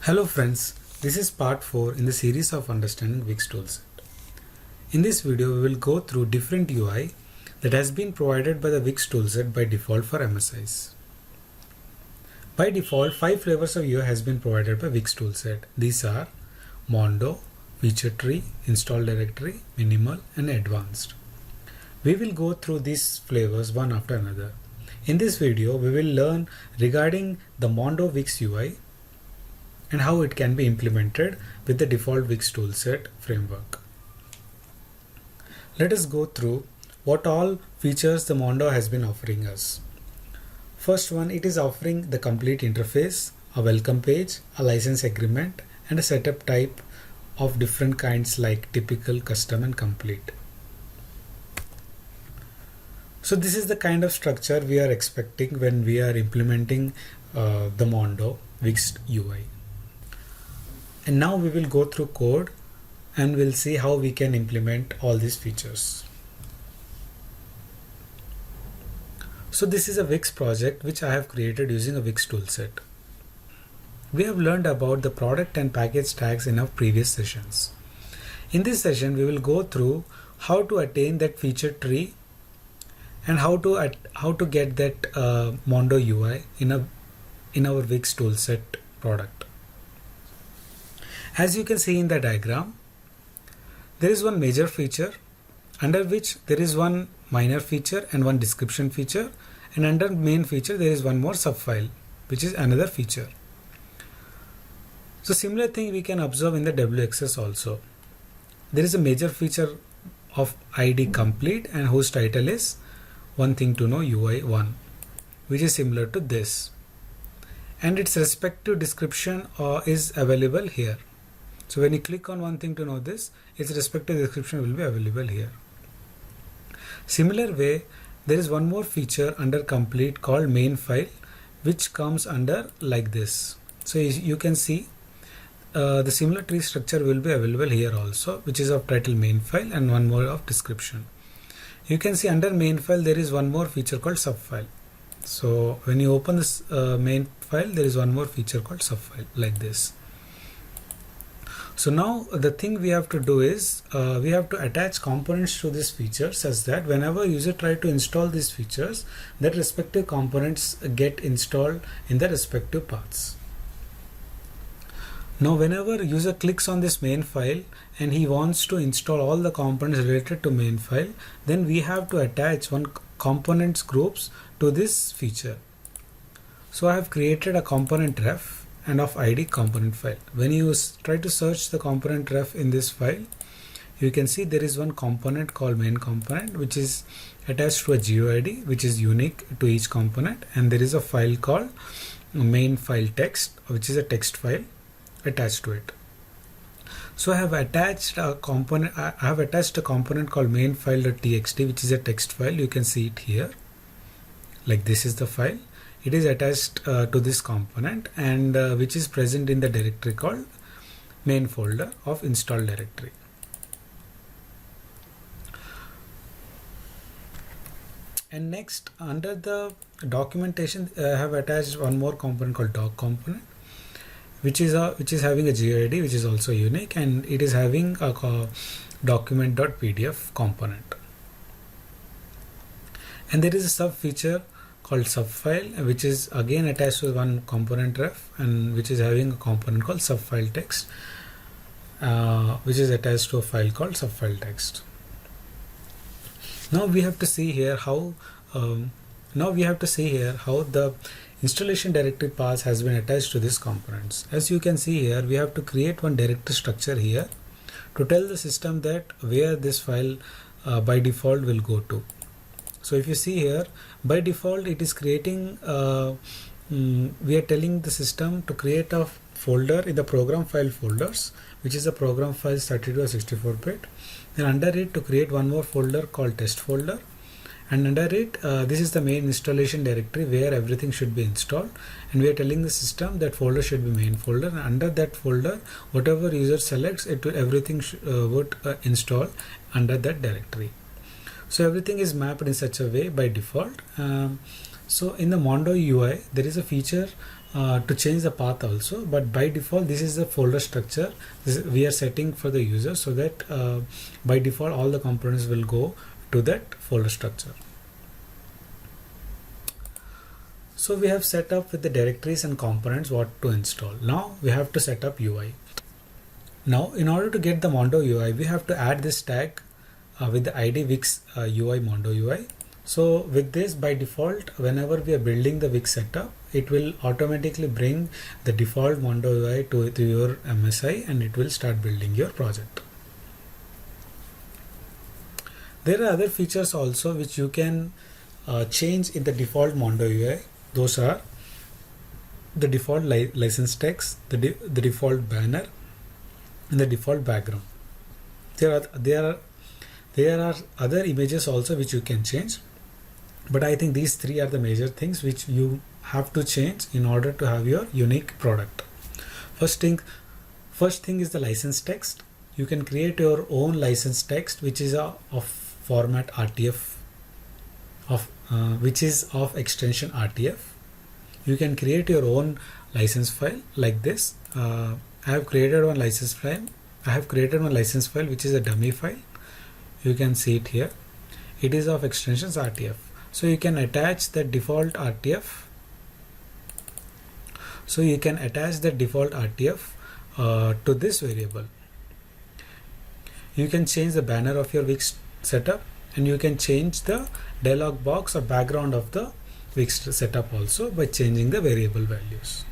Hello friends, this is part 4 in the series of understanding Wix toolset. In this video we will go through different UI that has been provided by the Wix toolset by default for MSIs. By default, 5 flavors of UI has been provided by Wix toolset. These are Mondo, Feature Tree, Install Directory, Minimal and Advanced. We will go through these flavors one after another. In this video we will learn regarding the Mondo Wix UI and how it can be implemented with the default Wix toolset framework. Let us go through what all features the Mondo has been offering us. First one, it is offering the complete interface, a welcome page, a license agreement, and a setup type of different kinds like typical, custom, and complete. So this is the kind of structure we are expecting when we are implementing the Mondo Wix UI. And now we will go through code and we'll see how we can implement all these features. So this is a Wix project which I have created using a Wix toolset. We have learned about the product and package tags in our previous sessions. In this session we will go through how to attain that feature tree and how to get that Mondo UI in our Wix toolset product. As you can see in the diagram, there is one major feature under which there is one minor feature and one description feature, and under main feature there is one more subfile which is another feature. So similar thing we can observe in the WXS also. There is a major feature of ID complete and whose title is One Thing to Know UI1, which is similar to this, and its respective description is available here. So when you click on One Thing to Know this, its respective description will be available here. Similar way, there is one more feature under complete called main file, which comes under like this. So you can see the similar tree structure will be available here also, which is of title main file and one more of description. You can see under main file there is one more feature called subfile. So when you open this main file, there is one more feature called subfile like this. So now the thing we have to do is we have to attach components to this feature such that whenever user try to install these features, that respective components get installed in the respective paths. Now whenever user clicks on this main file and he wants to install all the components related to main file, then we have to attach one components groups to this feature. So I have created a component ref and of ID component file. When you try to search the component ref in this file, you can see there is one component called main component which is attached to a GUID which is unique to each component, and there is a file called main file text which is a text file attached to it. So I have attached a component. I have attached a component called main file.txt which is a text file. You can see it here. Like this is the file. It is attached to this component and which is present in the directory called main folder of install directory. And next, under the documentation, I have attached one more component called doc component, which is having a GUID which is also unique, and it is having a document.pdf component. And there is a sub feature called subfile which is again attached to one component ref and which is having a component called subfile text which is attached to a file called subfile text. Now we have to see here how the installation directory path has been attached to these components. As you can see here, we have to create one directory structure here to tell the system that where this file by default will go to. So if you see here, by default it is creating, we are telling the system to create a folder in the program file folders, which is the program files 32 or 64-bit. Then under it to create one more folder called test folder, and under it this is the main installation directory where everything should be installed, and we are telling the system that folder should be main folder, and under that folder whatever user selects, it will everything would install under that directory. So everything is mapped in such a way by default. So in the Mondo UI there is a feature to change the path also, but by default this is the folder structure we are setting for the user, so that by default all the components will go to that folder structure. So we have set up with the directories and components what to install. Now we have to set up UI. Now in order to get the Mondo UI, we have to add this tag with the ID Wix UI Mondo UI. So with this, by default, whenever we are building the Wix setup, it will automatically bring the default Mondo UI to your MSI, and it will start building your project. There are other features also which you can change in the default Mondo UI. Those are the default license text, the default banner, and the default background. There are other images also which you can change, but I think these three are the major things which you have to change in order to have your unique product. First thing is the license text. You can create your own license text which is of format RTF, which is of extension RTF. You can create your own license file like this. I have created one license file. Which is a dummy file. You can see it here. It is of extensions RTF. So you can attach the default RTF. To this variable. You can change the banner of your Wix setup, and you can change the dialog box or background of the Wix setup also by changing the variable values.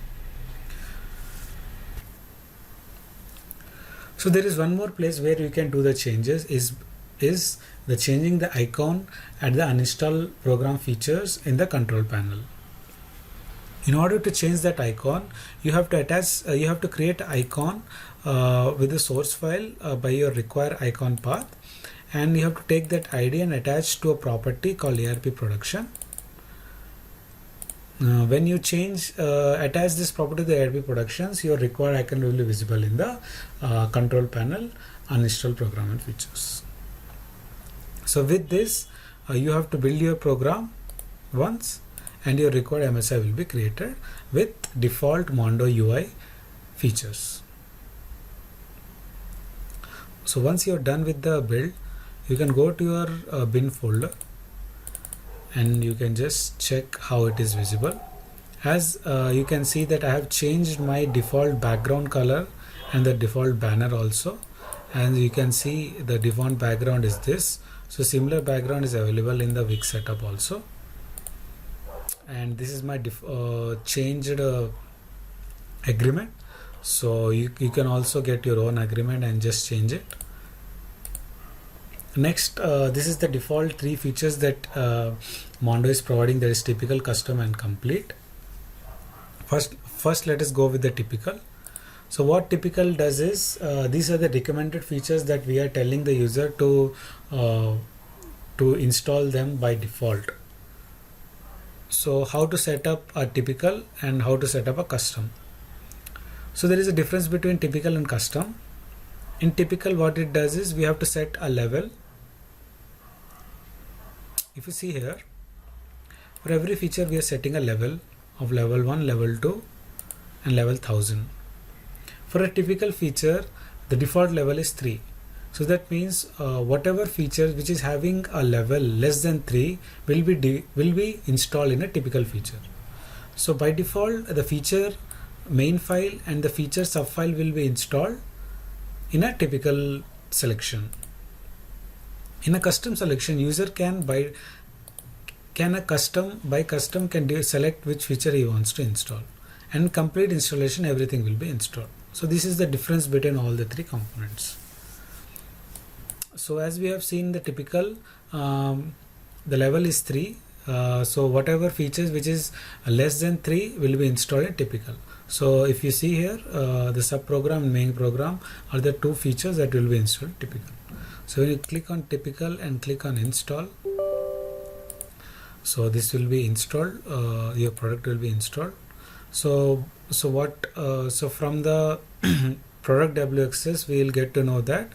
So there is one more place where you can do the changes is the changing the icon at the uninstall program features in the control panel. In order to change that icon, you have to create an icon with the source file by your require icon path, and you have to take that ID and attach to a property called ARP production. When you attach this property to the ARP productions, your required icon will be visible in the control panel uninstall program and features. So with this, you have to build your program once, and your required MSI will be created with default Mondo UI features. So once you're done with the build, you can go to your bin folder, and you can just check how it is visible. As you can see that I have changed my default background color and the default banner also, and you can see the default background is this. So similar background is available in the Wix setup also, and this is my changed agreement. So you can also get your own agreement and just change it. Next, this is the default three features that Mondo is providing, that is typical, custom, and complete. First let us go with the typical. So what typical does is, these are the recommended features that we are telling the user to install them by default. So how to set up a typical and how to set up a custom. So there is a difference between typical and custom. In typical, what it does is we have to set a level. If you see here, for every feature we are setting a level of level 1, level 2, and level 1000. For a typical feature, the default level is 3. So that means whatever feature which is having a level less than 3 will be installed in a typical feature. So by default, the feature main file and the feature subfile will be installed in a typical selection. In a custom selection, user can select which feature he wants to install, and complete installation, everything will be installed. So this is the difference between all the three components. So as we have seen the typical, the level is 3. So whatever features which is less than 3 will be installed in typical. So if you see here, the sub program and main program are the two features that will be installed in typical. So when you click on typical and click on install, so this will be installed, your product will be installed. So from the product WXS, we will get to know that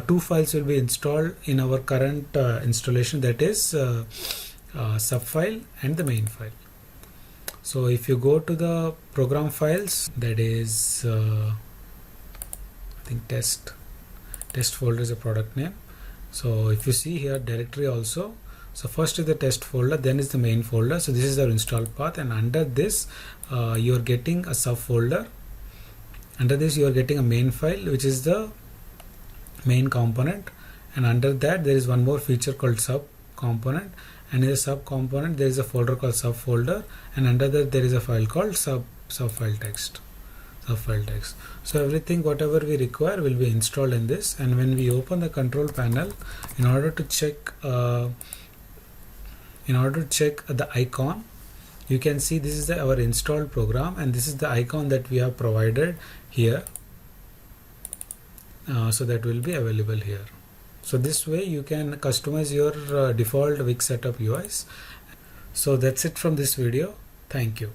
two files will be installed in our current installation, that is subfile and the main file. So if you go to the program files, that is I think test folder is a product name. So if you see here directory also, so first is the test folder, then is the main folder. So this is our install path, and under this you are getting a subfolder. Under this you are getting a main file, which is the main component, and under that there is one more feature called sub component, and in the sub component there is a folder called subfolder, and under that there is a file called subfile text. So everything whatever we require will be installed in this. And when we open the control panel, in order to check the icon, you can see this is our installed program, and this is the icon that we have provided here. So that will be available here. So this way you can customize your default Wix setup UIs. So that's it from this video. Thank you.